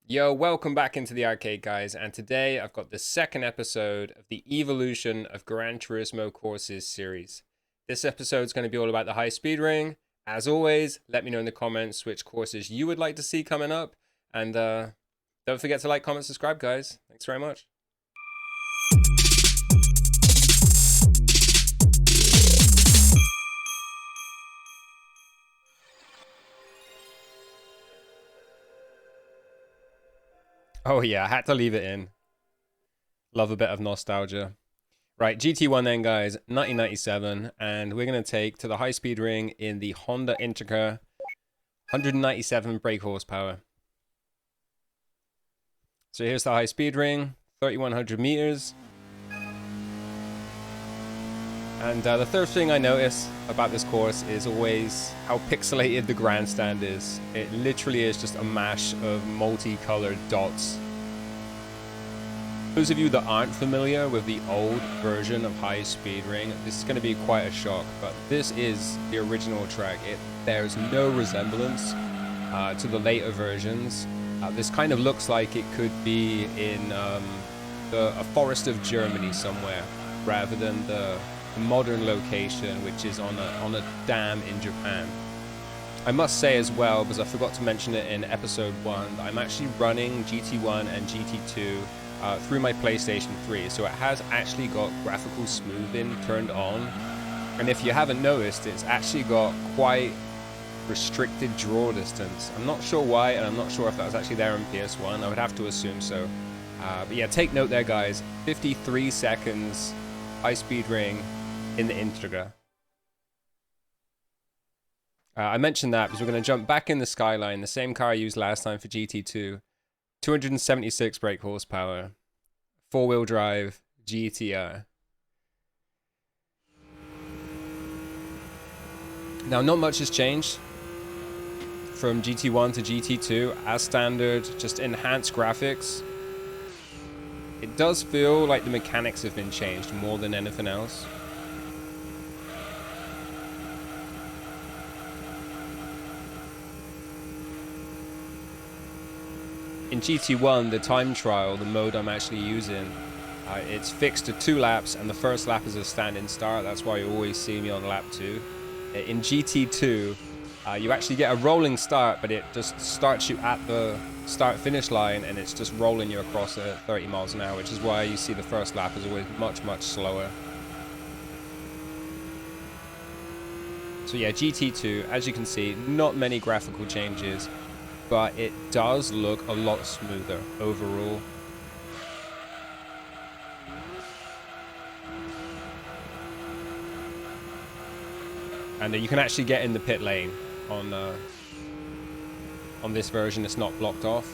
Yo, welcome back into the arcade, guys, and today I've got the second episode of the Evolution of Gran Turismo Courses series. This episode is going to be all about the high speed ring. As always, let me know in the comments which courses you would like to see coming up, and don't forget to like, comment, subscribe, guys. Thanks very much. Oh yeah, I had to leave it in. Love a bit of nostalgia. Right, GT1 then, guys, 1997, and we're going to take to the high-speed ring in the Honda Integra, 197 brake horsepower. So here's the high-speed ring, 3,100 meters. And the third thing I notice about this course is always how pixelated the grandstand is. It literally is just a mash of multicolored dots. Those of you that aren't familiar with the old version of High Speed Ring, this is going to be quite a shock, but this is the original track. It bears no resemblance to the later versions. This kind of looks like it could be in a forest of Germany somewhere, rather than the modern location, which is on a dam in Japan. I must say as well, because I forgot to mention it in episode 1, I'm actually running GT1 and GT2 through my PlayStation 3, so it has actually got graphical smoothing turned on, and if you haven't noticed, it's actually got quite restricted draw distance. I'm not sure why, and I'm not sure if that was actually there on PS1. I would have to assume so, but yeah, take note there, guys. 53 seconds high speed ring in the Integra. I mentioned that because we're going to jump back in the Skyline, the same car I used last time for GT2. 276 brake horsepower, 4-wheel drive, GTR. Now, not much has changed from GT1 to GT2. As standard, just enhanced graphics. It does feel like the mechanics have been changed more than anything else. In GT1, the time trial, the mode I'm actually using, it's fixed to 2 laps, and the first lap is a standing start. That's why you always see me on lap 2. In GT2, you actually get a rolling start, but it just starts you at the start-finish line, and it's just rolling you across at 30 miles an hour, which is why you see the first lap is always much, much slower. So yeah, GT2, as you can see, not many graphical changes, but it does look a lot smoother overall. And you can actually get in the pit lane on this version. It's not blocked off.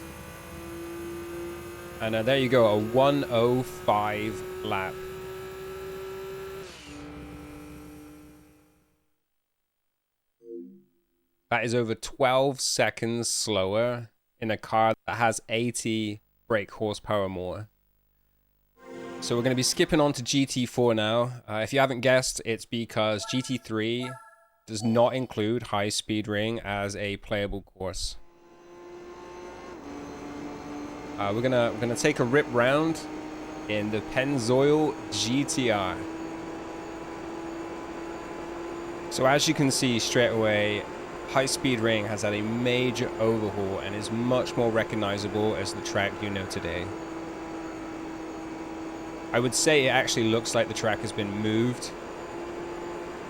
And there you go, a 1:05 lap. That is over 12 seconds slower in a car that has 80 brake horsepower more. So we're going to be skipping on to GT4 now. If you haven't guessed, it's because GT3 does not include High Speed Ring as a playable course. We're gonna take a rip round in the Pennzoil GTR. So as you can see straight away, High Speed Ring has had a major overhaul and is much more recognizable as the track you know today. I would say it actually looks like the track has been moved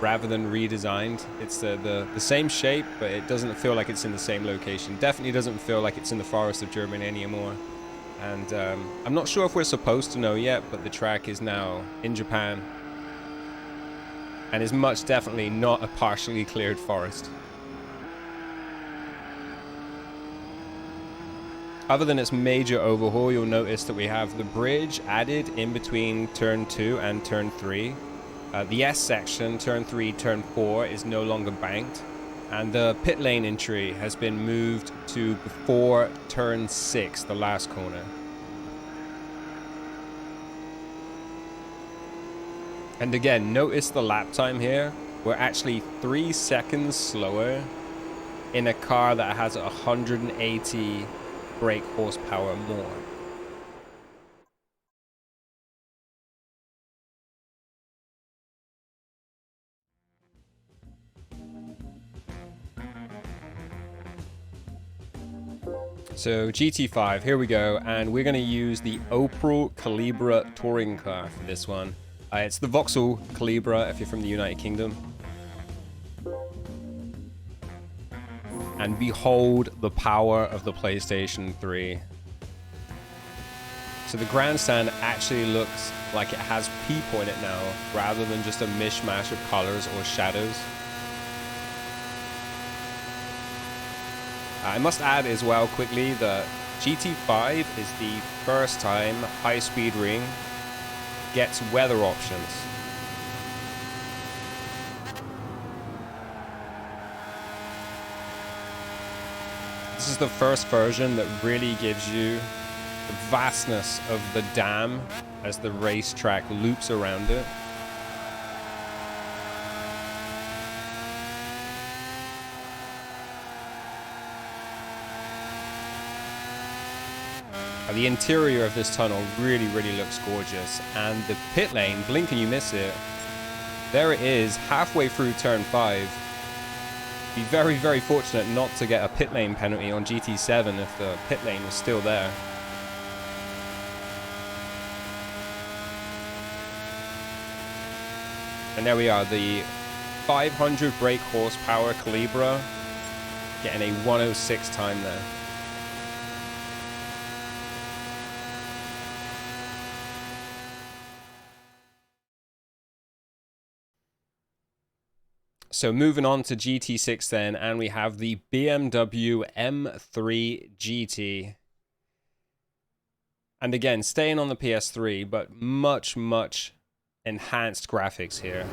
rather than redesigned. It's the same shape, but it doesn't feel like it's in the same location. Definitely doesn't feel like it's in the forest of Germany anymore. And I'm not sure if we're supposed to know yet, but the track is now in Japan and is much definitely not a partially cleared forest. Other than its major overhaul, you'll notice that we have the bridge added in between turn 2 and turn 3. The S section, turn 3, turn 4, is no longer banked. And the pit lane entry has been moved to before turn 6, the last corner. And again, notice the lap time here. We're actually 3 seconds slower in a car that has 180 brake horsepower more. So GT5, here we go, and we're going to use the Opel Calibra touring car for this one. It's the Vauxhall Calibra if you're from the United Kingdom. And behold the power of the PlayStation 3. So the grandstand actually looks like it has people in it now, rather than just a mishmash of colors or shadows. I must add as well quickly that GT5 is the first time High Speed Ring gets weather options. This is the first version that really gives you the vastness of the dam as the racetrack loops around it. The interior of this tunnel really looks gorgeous, and the pit lane, blink and you miss it. There it is, halfway through turn 5. Be very fortunate not to get a pit lane penalty on GT7 if the pit lane was still there. And there we are, the 500 brake horsepower Calibra getting a 106 time there. So moving on to GT6 then, and we have the BMW M3 GT. And again, staying on the PS3, but much enhanced graphics here.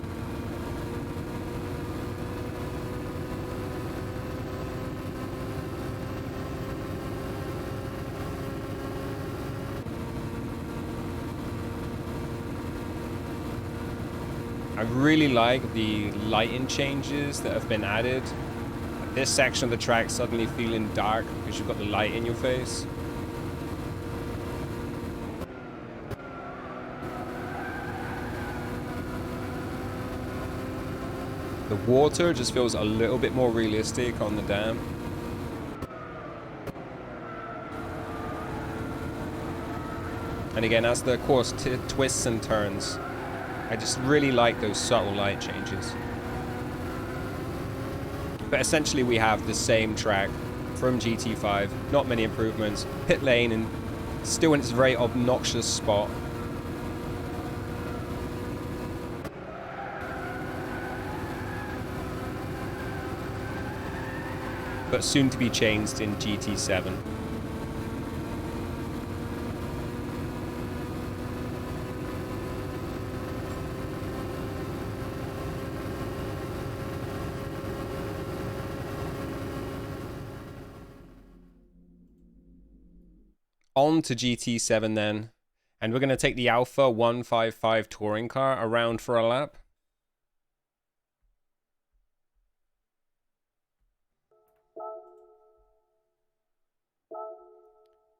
I really like the lighting changes that have been added. This section of the track suddenly feeling dark because you've got the light in your face. The water just feels a little bit more realistic on the dam. And again, as the course twists and turns, I just really like those subtle light changes. But essentially we have the same track from GT5, not many improvements. Pit lane and still in its very obnoxious spot. But soon to be changed in GT7. On to GT7 then, and we're going to take the Alpha 155 touring car around for a lap.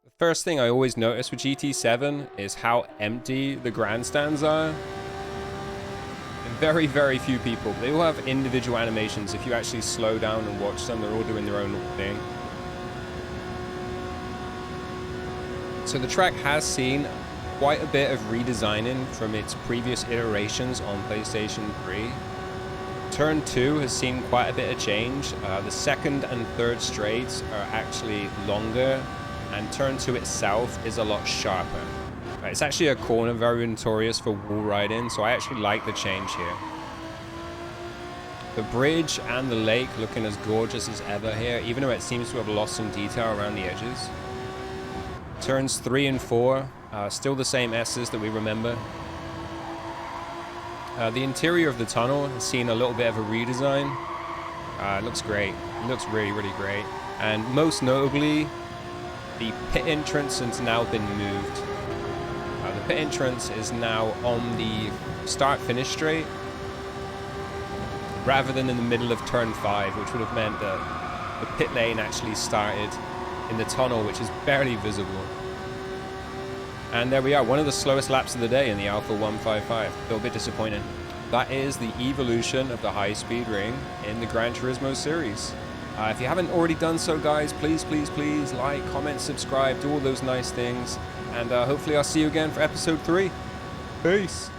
The first thing I always notice with GT7 is how empty the grandstands are. Very few people. They all have individual animations. If you actually slow down and watch them, they're all doing their own thing. So the track has seen quite a bit of redesigning from its previous iterations on PlayStation 3. Turn 2 has seen quite a bit of change. The second and third straights are actually longer, and turn 2 itself is a lot sharper. It's actually a corner very notorious for wall riding, so I actually like the change here. The bridge and the lake looking as gorgeous as ever here, even though it seems to have lost some detail around the edges. Turns 3 and 4, still the same S's that we remember. The interior of the tunnel has seen a little bit of a redesign. It looks great. It looks really great. And most notably, the pit entrance has now been moved. The pit entrance is now on the start-finish straight, rather than in the middle of turn 5, which would have meant that the pit lane actually started in the tunnel, which is barely visible. And there we are, one of the slowest laps of the day in the Alpha 155. Still a bit disappointing. That is the evolution of the high-speed ring in the Gran Turismo series. If you haven't already done so, guys, please, please, please like, comment, subscribe, do all those nice things. And hopefully I'll see you again for episode 3. Peace.